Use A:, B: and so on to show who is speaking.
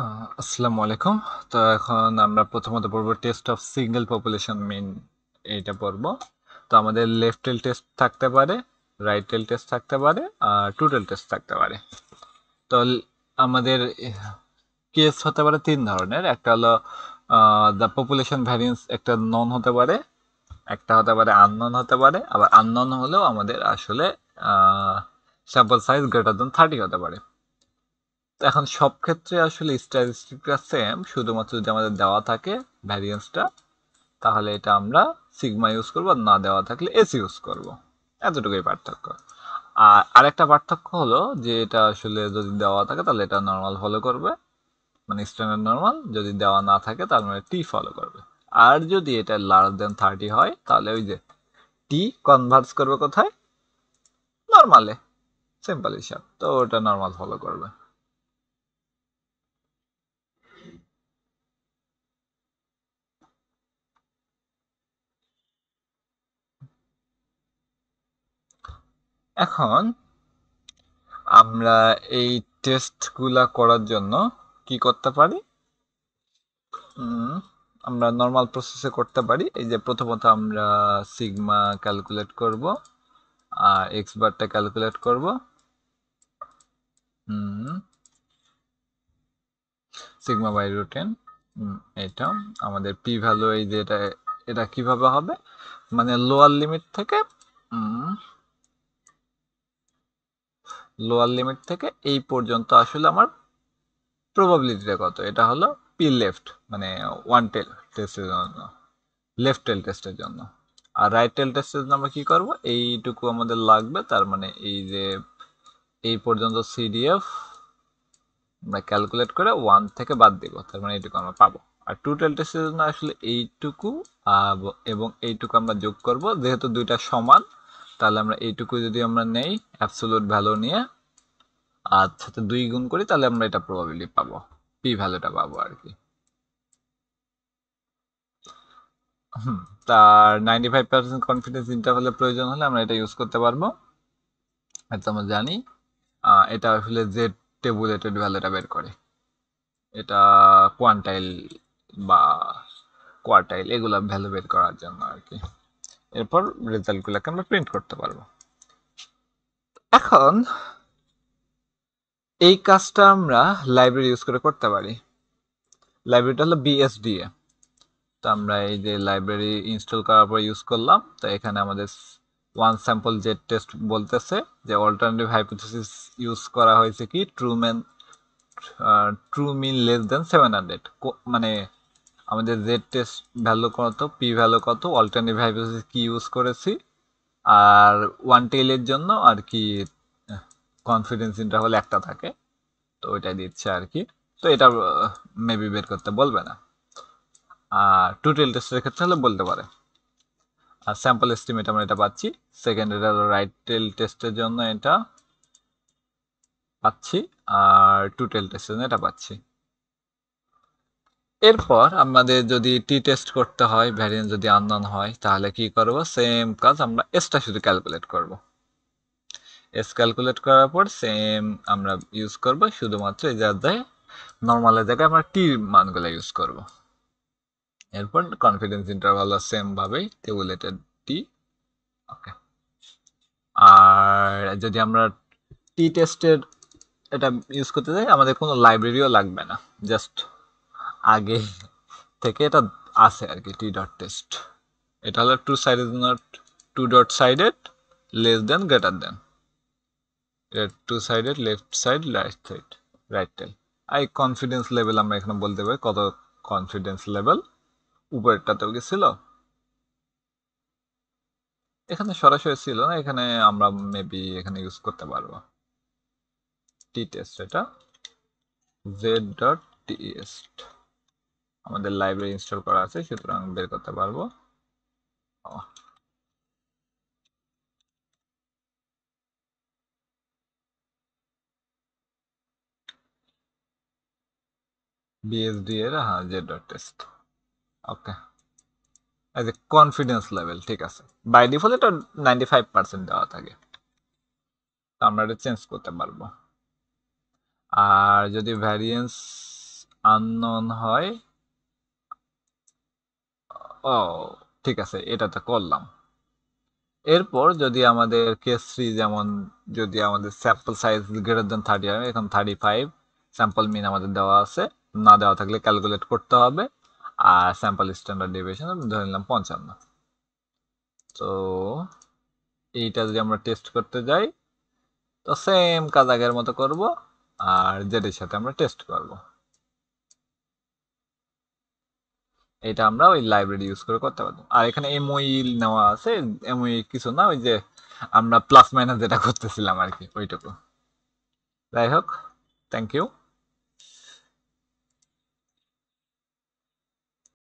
A: আসসালামু আলাইকুম। তো এখন আমরা প্রথমত পড়ব টেস্ট অফ সিঙ্গেল পপুলেশন মিন, এইটা পড়ব। তো আমাদের লেফট টেল টেস্ট থাকতে পারে, রাইট টেল টেস্ট থাকতে পারে, আর টু টেল টেস্ট থাকতে পারে। তো আমাদের কেস হতে পারে তিন ধরনের। একটা হলো দ্য পপুলেশন ভ্যারিয়েন্স, একটা নন হতে পারে, একটা হতে পারে আননন হতে পারে, আবার আননন হলেও আমাদের আসলে স্যাম্পল সাইজ গ্রেটার দেন 30 হতে পারে। তো এখন সব ক্ষেত্রে আসলে স্ট্যাটিস্টিকটা সেম, শুধুমাত্র যদি আমাদের দেওয়া থাকে ভ্যারিয়েন্সটা, তাহলে এটা আমরা সিগমা ইউজ করব, আর না দেওয়া থাকলে এস ইউজ করব। এতটুকুই পার্থক্য। আর আরেকটা পার্থক্য হলো যে এটা আসলে যদি দেওয়া থাকে তাহলে এটা নর্মাল ফলো করবে, মানে স্ট্যান্ডার্ড নর্মাল। যদি দেওয়া না থাকে তাহলে মানে টি ফলো করবে। আর যদি এটা লার্জ দেন 30 হয় তাহলে ওই যে টি কনভার্স করবে কোথায়, নর্মালে। সিম্পল হিসাব, তো ওটা নর্মাল ফলো করবে। এখন আমরা এই টেস্টগুলা করার জন্য কি করতে পারি? উম, আমরা নর্মাল প্রসেসে করতে পারি। এই যে প্রথমত আমরা সিগমা ক্যালকুলেট করব, আর এক্স বারটা ক্যালকুলেট করব। সিগমা বাই রুট এন, এটা আমাদের পি ভ্যালু। এই যে এটা এটা কিভাবে হবে, মানে লোয়ার লিমিট থেকে এই পর্যন্ত আসলে আমার প্রবাবিলিটিটা কত, এটা হলো পি লেফট, মানে ওয়ান টেল টেস্টের জন্য, লেফট টেল টেস্টের জন্য। আর রাইট টেল টেস্টের জন্য আমরা কি করব, এইটুকু আমাদের লাগবে, তার মানে এই যে এই পর্যন্ত সিডিএফ আমরা ক্যালকুলেট করে ওয়ান থেকে বাদ দিব, তার মানে এইটুকু আমরা পাবো। আর টু টেল টেস্টের জন্য আসলে এইটুকু এবং এইটুকু আমরা যোগ করব, যেহেতু দুইটা সমান, তাহলে আমরা এইটুকু যদি আমরা নেই অ্যাবসোলুট ভ্যালু নিয়ে আর সাথে 2 গুণ করি, তাহলে আমরা এটা প্রবাবিলিটি পাবো, পি ভ্যালুটা পাবো আর কি। তার 95% কনফিডেন্স ইন্টারভ্যালের প্রয়োজন হলে আমরা এটা ইউজ করতে পারবো। এটা আমরা জানি, এটা আসলে জেড টেবুলেটেড ভ্যালুটা বের করে। এটা কোয়ান্টাইল বা কোয়ার্টাইল এগুলা ভ্যালু বের করার জন্য আর কি। এরপর রেজাল্টগুলোকে আমরা প্রিন্ট করতে পারবো। এখন এই কাজটা আমরা লাইব্রেরি ইউজ করে করতে পারি। লাইব্রেরিটা হলো বিএসডিএ। তো আমরা এই যে লাইব্রেরি ইনস্টল করার পর ইউজ করলাম, তো এখানে আমাদের ওয়ান স্যাম্পল জেড টেস্ট বলতেছে যে অল্টারনেটিভ হাইপোথিসিস ইউজ করা হয়েছে কি ট্রু মিন লেস দেন 700, মানে আমাদের জেড টেস্ট ভ্যালু কত, পি ভ্যালু কত, অল্টারনেটিভ হাইপোথিসিস কি ইউজ করেছি, আর ওয়ান টেইলের জন্য আর কি কনফিডেন্স ইন্টারভাল একটা থাকে, তো ওইটা দিচ্ছে আর কি। তো এটা মেবি বের করতে বলবে না। আর টু টেল টেস্টের ক্ষেত্রে হলে বলতে পারে। আর স্যাম্পল এস্টিমেট আমরা এটা পাচ্ছি। সেকেন্ড এটা রাইট টেল টেস্টের জন্য এটা পাচ্ছি, আর টু টেল টেস্টের জন্য এটা পাচ্ছি। এরপর আমাদের যদি টি টেস্ট করতে হয়, ভ্যারিয়েন্স যদি আননোন হয়, তাহলে কি করব, সেম কাজ, আমরা এসটা শুধু ক্যালকুলেট করব। এস ক্যালকুলেট করার পর সেম আমরা ইউজ করব, শুধুমাত্র এই জায়গায় নর্মালের জায়গায় আমরা টির মানগুলো ইউজ করব। এরপর কনফিডেন্স ইন্টারভাল সেম ভাবেই টেবুলেটেড টি। ওকে। আর যদি আমরা টি টেস্টের এটা ইউজ করতে চাই, আমাদের কোনো লাইব্রেরিও লাগবে না, জাস্ট আগে থেকে এটা আছে আর কি, টি ডট টেস্ট। এটা হলো two sided, not two dot sided, less than greater than, two sided, left side, right side, right tail. আর কনফিডেন্স লেভেল আমরা এখানে বলতে পারি কত কনফিডেন্স লেভেল, উপরেরটাতেও কি ছিল, এখানে সরাসরি ছিল না, এখানে আমরা মেবি এখানে ইউজ করতে পারবো টি টেস্ট, এটা জেড ডট টেস্ট আমাদের লাইব্রেরি ইনস্টল করা আছে, সুতরাং বের করতে পারবো। বিএসডি এর, হ্যাঁ, জেড ডট টেস্ট। ওকে। এই যে কনফিডেন্স লেভেল, ঠিক আছে, বাই ডিফল্ট এটা 95% দেওয়া থাকে, তো আমরা এটা চেঞ্জ করতে পারবো। আর যদি ভ্যারিয়েন্স আননোন হয়। ও ঠিক আছে, এটা তো করলাম। এরপর যদি আমাদের কেস থ্রি, যেমন যদি আমাদের স্যাম্পল সাইজ গ্রেটার দেন 30 হয়, এখন 35 স্যাম্পল মিন আমাদের দেওয়া আছে, না দেওয়া থাকলে ক্যালকুলেট করতে হবে। আর স্যাম্পল স্ট্যান্ডার্ড ডেভিয়েশন ধরে নিলাম 55। তো এইটা যদি আমরা টেস্ট করতে যাই, তো সেম কাজ আগের মতো করব, আর জেডের সাথে আমরা টেস্ট করব। এটা আমরা ওই লাইব্রেরি ইউজ করে করতে পারবো। আর এখানে এমওই নেওয়া আছে, এমওই কিছু না, ওই যে আমরা প্লাস মাইনাস যেটা করতেছিলাম আর কি, ওইটুকু। যাই হোক, থ্যাংক ইউ।